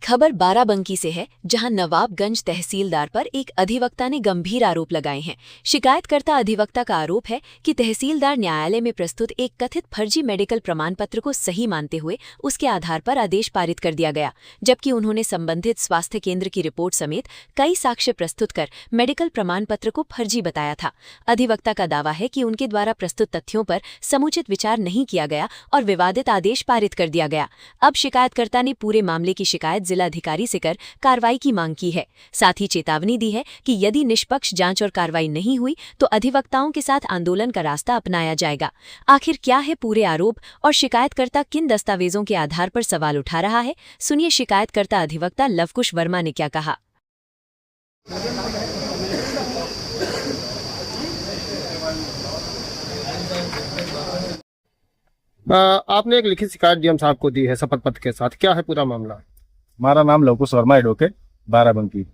खबर बाराबंकी से है, जहां नवाबगंज तहसीलदार पर एक अधिवक्ता ने गंभीर आरोप लगाए हैं। शिकायतकर्ता अधिवक्ता का आरोप है कि तहसीलदार न्यायालय में प्रस्तुत एक कथित फर्जी मेडिकल प्रमाण पत्र को सही मानते हुए उसके आधार पर आदेश पारित कर दिया गया, जबकि उन्होंने संबंधित स्वास्थ्य केंद्र की रिपोर्ट समेत कई साक्ष्य प्रस्तुत कर मेडिकल प्रमाण पत्र को फर्जी बताया था। अधिवक्ता का दावा है कि उनके द्वारा प्रस्तुत तथ्यों पर समुचित विचार नहीं किया गया और विवादित आदेश पारित कर दिया गया। अब शिकायतकर्ता ने पूरे मामले की शिकायत जिलाधिकारी से कर कार्रवाई की मांग की है। साथ ही चेतावनी दी है कि यदि निष्पक्ष जांच और कार्रवाई नहीं हुई तो अधिवक्ताओं के साथ आंदोलन का रास्ता अपनाया जाएगा। आखिर क्या है पूरे आरोप और शिकायतकर्ता किन दस्तावेजों के आधार पर सवाल उठा रहा है? सुनिए शिकायतकर्ता अधिवक्ता लवकुश वर्मा ने क्या कहा। आपने एक लिखित शिकायत डीएम साहब को दी है शपथ पत्र के साथ, क्या है पूरा मामला? हमारा नाम लवकुश वर्मा एडवोकेट, बाराबंकी।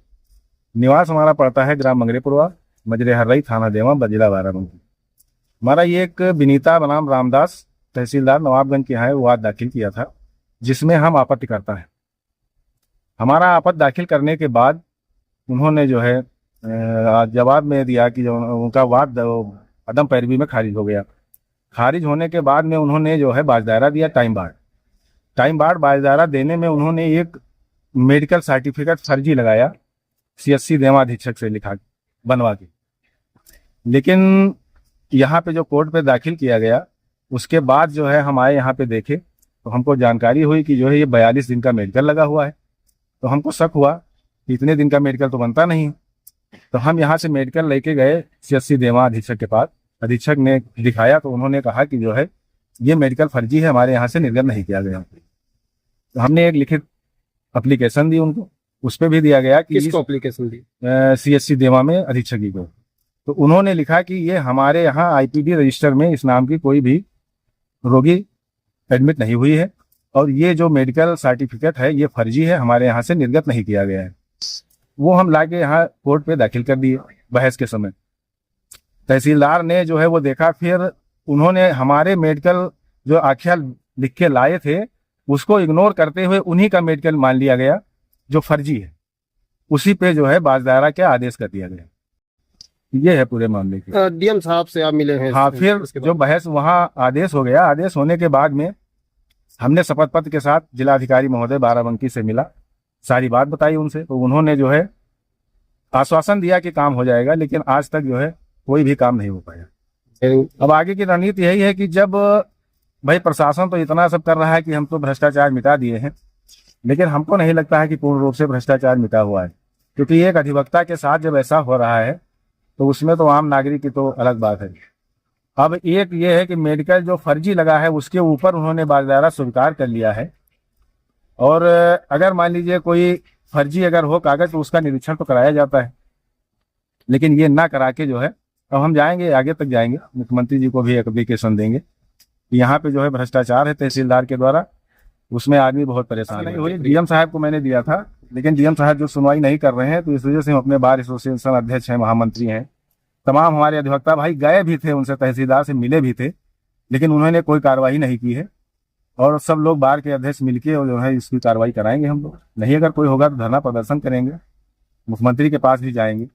निवास हमारा पड़ता है ग्राम मंगरेपुरवा, मजरे हर्रई, थाना देवा, जिला बाराबंकी। हमारा ये एक विनीता बनाम रामदास तहसीलदार नवाबगंज के यहाँ है, वाद दाखिल किया था, जिसमें हम आपत्ति करता है। हमारा आपत्ति दाखिल करने के बाद उन्होंने जो है जवाब में दिया कि जो उनका वाद अदम पैरवी में खारिज हो गया। खारिज होने के बाद में उन्होंने जो है बाजदारा दिया, टाइम बार्ड बाजदारा देने में उन्होंने एक मेडिकल सर्टिफिकेट फर्जी लगाया, सीएससी देवा अधीक्षक से लिखा बनवा के। लेकिन यहाँ पे जो कोर्ट पे दाखिल किया गया, उसके बाद जो है हम आए यहाँ पे देखे तो हमको जानकारी हुई कि जो है ये 42 दिन का मेडिकल लगा हुआ है। तो हमको शक हुआ कि इतने दिन का मेडिकल तो बनता नहीं। तो हम यहाँ से मेडिकल लेके गए सीएससी देवा अधीक्षक के पास। अधीक्षक ने दिखाया तो उन्होंने कहा कि जो है ये मेडिकल फर्जी है, हमारे यहाँ से निर्गत नहीं किया गया। तो हमने एक लिखित एप्लीकेशन दी उनको, उस पर भी दिया गया कि किसको एप्लीकेशन दी? सीएससी देवा में अधीक्षक जी को। तो उन्होंने लिखा कि ये हमारे यहाँ आईपीडी रजिस्टर में इस नाम की कोई भी रोगी एडमिट नहीं हुई है और ये जो मेडिकल सर्टिफिकेट है ये फर्जी है, हमारे यहाँ से निर्गत नहीं किया गया है। वो हम लाके यहाँ कोर्ट पे दाखिल कर दिए बहस के समय। तहसीलदार ने जो है वो देखा, फिर उन्होंने हमारे मेडिकल जो आख्या लिख के लाए थे उसको इग्नोर करते हुए उन्हीं का मेडिकल मान लिया गया जो फर्जी है। उसी पे जो है बाजदारा के आदेश कर दिया गया। ये है पूरे मामले की। डीएम साहब से आप मिले हैं? हाँ, फिर जो बहस वहाँ आदेश हो गया, आदेश होने के बाद में हमने शपथ पत्र के साथ जिलाधिकारी महोदय बाराबंकी से मिला, सारी बात बताई उनसे। तो उन्होंने जो है आश्वासन दिया कि काम हो जाएगा, लेकिन आज तक जो है कोई भी काम नहीं हो पाया। अब आगे की रणनीति यही है कि जब भाई प्रशासन तो इतना सब कर रहा है कि हम तो भ्रष्टाचार मिटा दिए हैं, लेकिन हमको नहीं लगता है कि पूर्ण रूप से भ्रष्टाचार मिटा हुआ है। क्योंकि एक अधिवक्ता के साथ जब ऐसा हो रहा है तो उसमें तो आम नागरिक की तो अलग बात है। अब एक ये है कि मेडिकल जो फर्जी लगा है उसके ऊपर उन्होंने बाजदारा स्वीकार कर लिया है। और अगर मान लीजिए कोई फर्जी अगर हो कागज तो उसका निरीक्षण तो कराया जाता है, लेकिन ये ना करा के जो है अब हम जाएंगे, आगे तक जाएंगे, मुख्यमंत्री जी को भी एप्लीकेशन देंगे। यहाँ पे जो है भ्रष्टाचार है तहसीलदार के द्वारा, उसमें आदमी बहुत परेशान है। डीएम साहब को मैंने दिया था, लेकिन डीएम साहब जो सुनवाई नहीं कर रहे हैं, तो इस वजह से हम अपने बार एसोसिएशन अध्यक्ष हैं, महामंत्री हैं, तमाम हमारे अधिवक्ता भाई गए भी थे, उनसे तहसीलदार से मिले भी थे, लेकिन उन्होंने कोई कार्रवाई नहीं की है। और सब लोग बार के अध्यक्ष मिलके और जो है इसकी कार्रवाई कराएंगे हम लोग। नहीं अगर कोई होगा तो धरना प्रदर्शन करेंगे, मुख्यमंत्री के पास भी जाएंगे।